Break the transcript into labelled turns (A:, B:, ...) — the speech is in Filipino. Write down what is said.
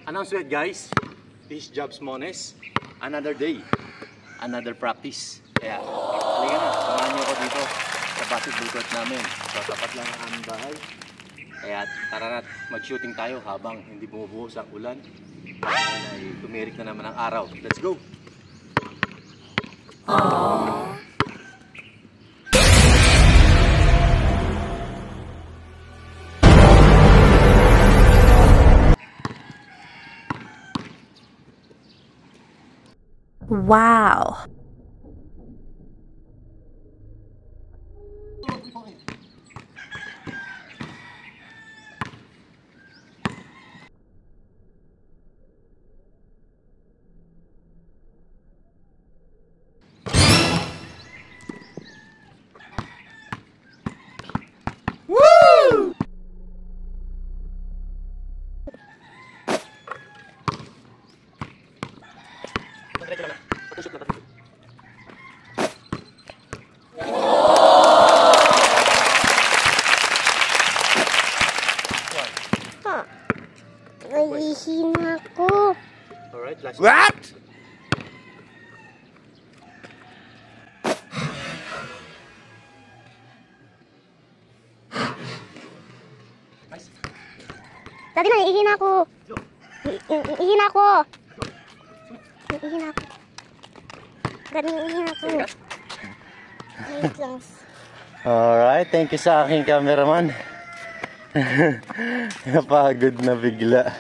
A: Announcement guys, this Jobs Mones, another day, another practice. Kaya, halika na, samahan niyo ako dito sa basketball court namin. So, tapat lang ang aming bahay. Kaya tara na, mag-shooting tayo habang hindi bumubuhos ang ulan. Ay, tumirik na naman ang araw. Let's go! Aww.
B: Wow.
A: Woo!
C: Nahihina ako.
A: Alright, last
D: What?
A: Nice.
C: Dati nahihina ako. Nahihina ako. Nahihina ako. Dati nahihina ako. Wait lang.
D: Alright, thank you sa aking cameraman. Napagod na bigla.